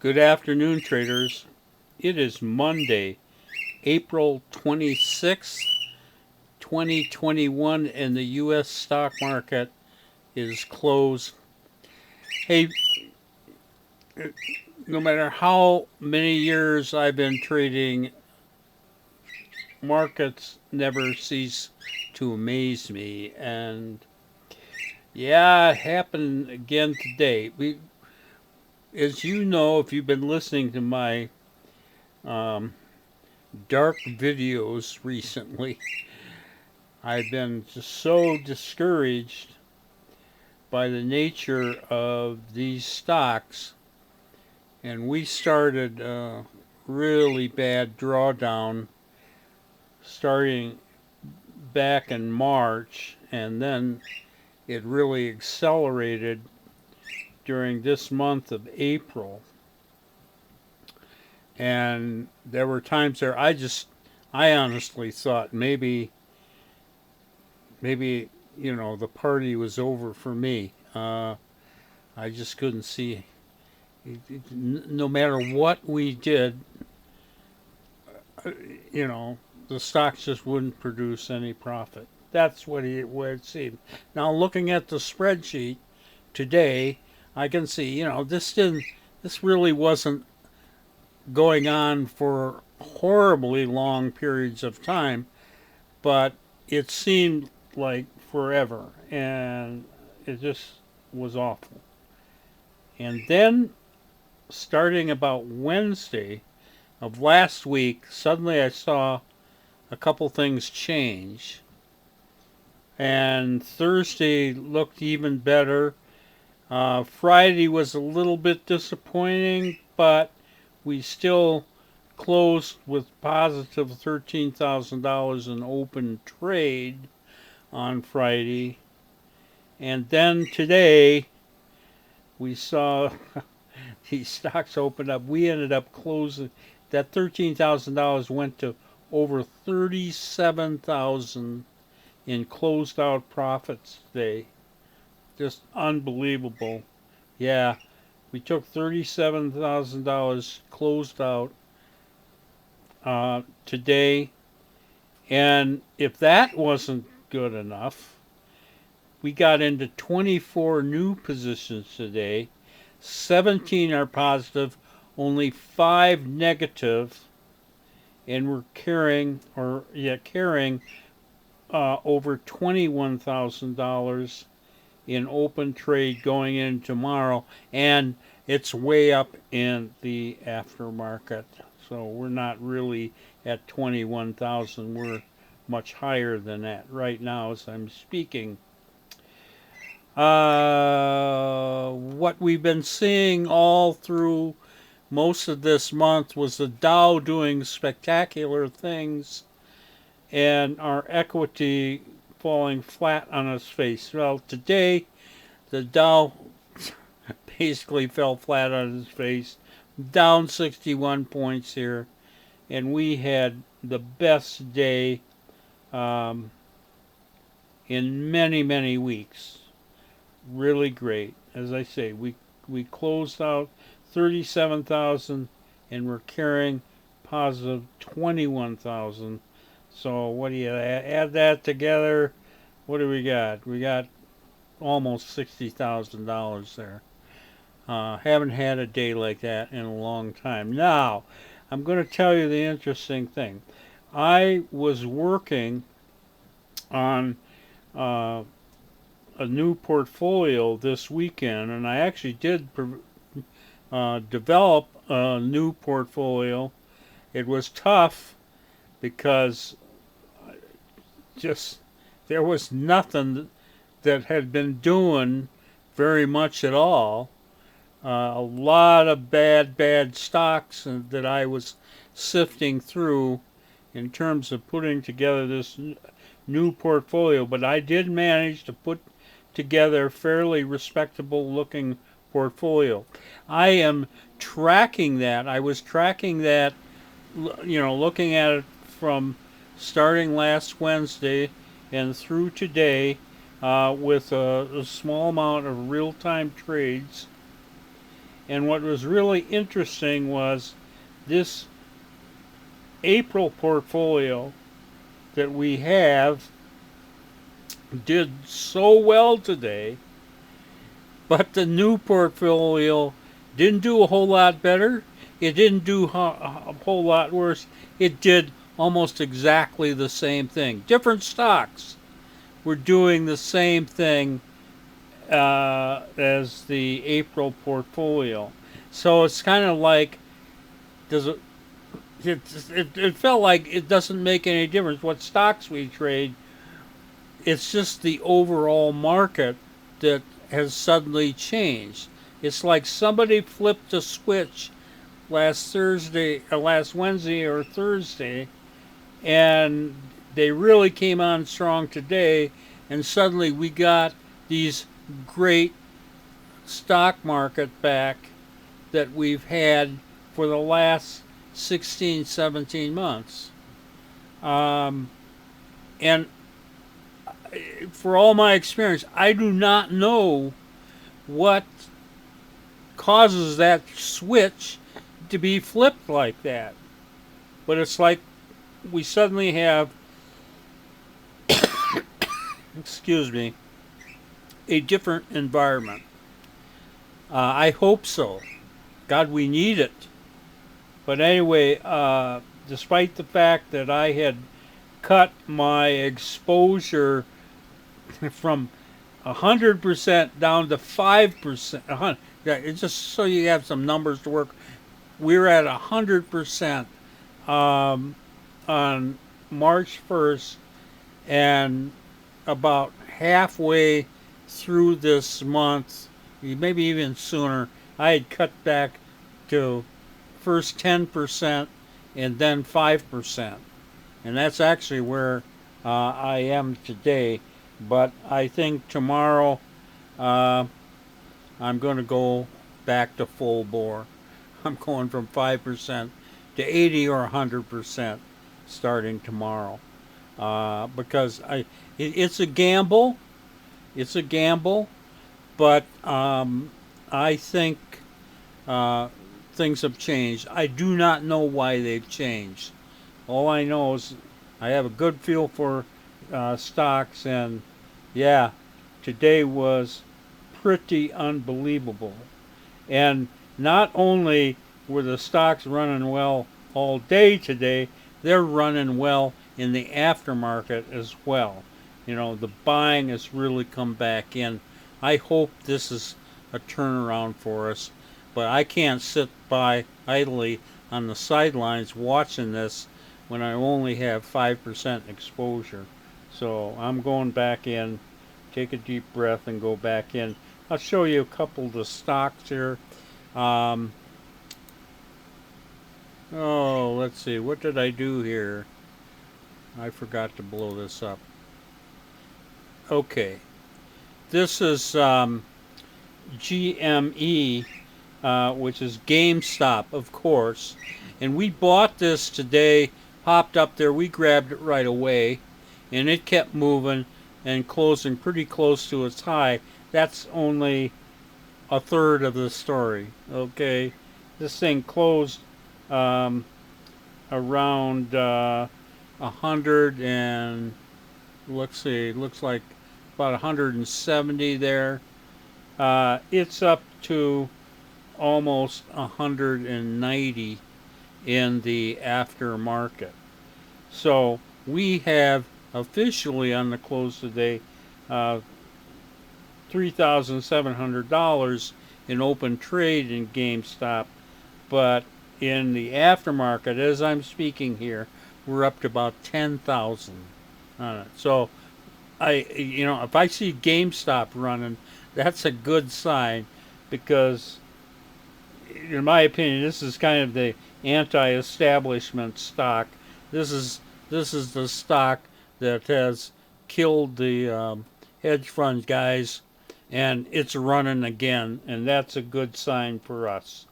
Good afternoon, traders. It is Monday, April 26th, 2021, and the U.S. stock market is closed. Hey, no matter how many years I've been trading, markets never cease to amaze me. And yeah, it happened again today. As you know, if you've been listening to my um, dark videos recently, I've been just so discouraged by the nature of these stocks, and we started a really bad drawdown starting back in March, and then it really accelerated during this month of April. And there were times there I honestly thought maybe the party was over for me. I just couldn't see. No matter what we did, uh, you know, the stocks just wouldn't produce any profit. That's what it seemed. Now, looking at the spreadsheet today, I can see, this really wasn't going on for horribly long periods of time, but it seemed like forever, and it just was awful. And then, starting about Wednesday of last week, suddenly I saw a couple things change. And Thursday looked even better. Friday was a little bit disappointing, but we still closed with positive $13,000 in open trade on Friday. And then today we saw these stocks open up. We ended up closing. That $13,000 went to over 37,000 in closed out profits today. Just unbelievable. Yeah, we took $37,000 closed out today. And if that wasn't good enough, we got into 24 new positions today. 17 are positive, only 5 negative, and we're carrying over $21,000 in open trade going in tomorrow, and it's way up in the aftermarket. So we're not really at 21,000. We're much higher than that right now as I'm speaking. What we've been seeing all through most of this month was the Dow doing spectacular things and our equity falling flat on its face. Well, today the Dow basically fell flat on its face, down 61 points here, and we had the best day um, in many, many weeks. Really great. As I say, we closed out 37,000 and we're carrying positive 21,000. So what do you add that together? What do we got? We got almost $60,000 there. Haven't had a day like that in a long time. Now, I'm going to tell you the interesting thing. I was working on uh, a new portfolio this weekend, and I actually did develop a new portfolio. It was tough because just there was nothing that had been doing very much at all. A lot of bad stocks that I was sifting through in terms of putting together this new portfolio, but I did manage to put together a fairly respectable looking portfolio. I am tracking that. I was tracking that, looking at it from starting last Wednesday and through today with a small amount of real time trades. And what was really interesting was this April portfolio that we have did so well today, but the new portfolio didn't do a whole lot better. It didn't do a whole lot worse. It did almost exactly the same thing. Different stocks were doing the same thing as the April portfolio. So it's kind of like, does it, it felt like it doesn't make any difference what stocks we trade. It's just the overall market that has suddenly changed. It's like somebody flipped a switch last Wednesday or Thursday, and they really came on strong today, and suddenly we got these great stock market back that we've had for the last 16, 17 months. Um, and for all my experience, I do not know what causes that switch to be flipped like that. But it's like we suddenly have, excuse me, a different environment. I hope so. God, we need it. But anyway, despite the fact that I had cut my exposure from 100% down to 5%, it's just so you have some numbers to work. We're at 100% on March 1st, and about halfway through this month, maybe even sooner, I had cut back to first 10% and then 5%. And that's actually where I am today. But I think tomorrow I'm going to go back to full bore. I'm going from 5% to 80 or 100% starting tomorrow. Because it's a gamble. It's a gamble. But I think things have changed. I do not know why they've changed. All I know is I have a good feel for stocks, and yeah, today was pretty unbelievable. And not only were the stocks running well all day today, they're running well in the aftermarket as well. You know, the buying has really come back in. I hope this is a turnaround for us, but I can't sit by idly on the sidelines watching this when I only have 5% exposure. So I'm going back in, take a deep breath and go back in. I'll show you a couple of the stocks here. Um, let's see, what did I do here? I forgot to blow this up. Okay, this is GME, which is GameStop, of course. And we bought this today, popped up there, we grabbed it right away, and it kept moving and closing pretty close to its high. That's only a third of the story, okay? This thing closed around 100 and, let's see, looks like about 170 there. It's up to almost 190 in the aftermarket. So we have officially on the close today $3,700 in open trade in GameStop, but in the aftermarket, as I'm speaking here, we're up to about 10,000 on it. So if I see GameStop running, that's a good sign, because in my opinion, this is kind of the anti-establishment stock. This is the stock that has killed the hedge fund guys, and it's running again, and that's a good sign for us.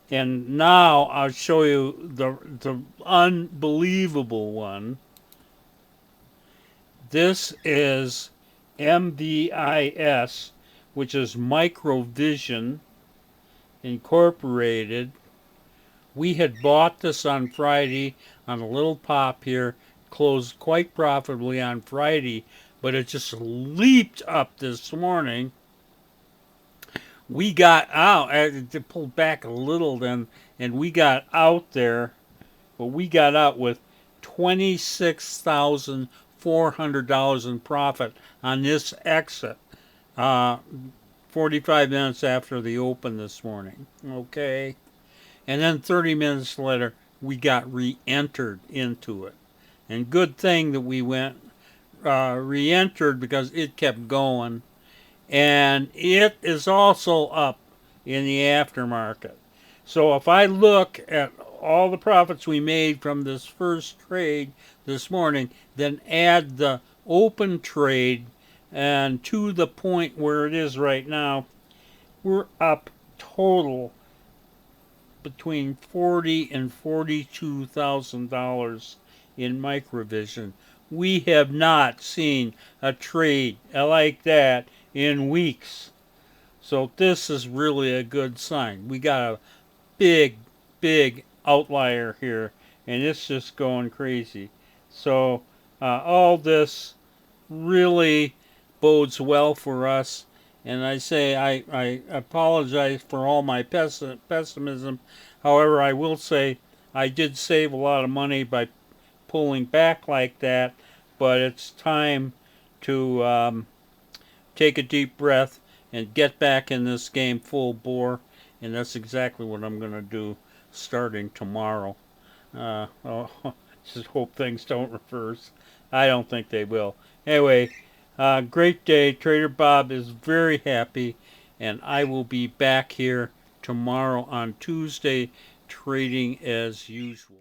And now I'll show you the unbelievable one. This is MVIS, which is Microvision, Incorporated. We had bought this on Friday on a little pop here, closed quite profitably on Friday, but it just leaped up this morning. We got out, it pulled back a little then, and we got out there, but we got out with $26,400 in profit on this exit. 45 minutes after the open this morning. Okay. And then 30 minutes later, we got re-entered into it. And good thing that we went re-entered because it kept going. And it is also up in the aftermarket. So if I look at all the profits we made from this first trade this morning, then add the open trade, and to the point where it is right now, we're up total between $40,000 and $42,000 in Microvision. We have not seen a trade like that in weeks. So this is really a good sign. We got a big, big outlier here, and it's just going crazy. So all this really bodes well for us. And I say I apologize for all my pessimism. However, I will say I did save a lot of money by pulling back like that, but it's time to take a deep breath and get back in this game full bore, and that's exactly what I'm going to do starting tomorrow. Just hope things don't reverse. I don't think they will. Anyway, great day. Trader Bob is very happy, and I will be back here tomorrow on Tuesday trading as usual.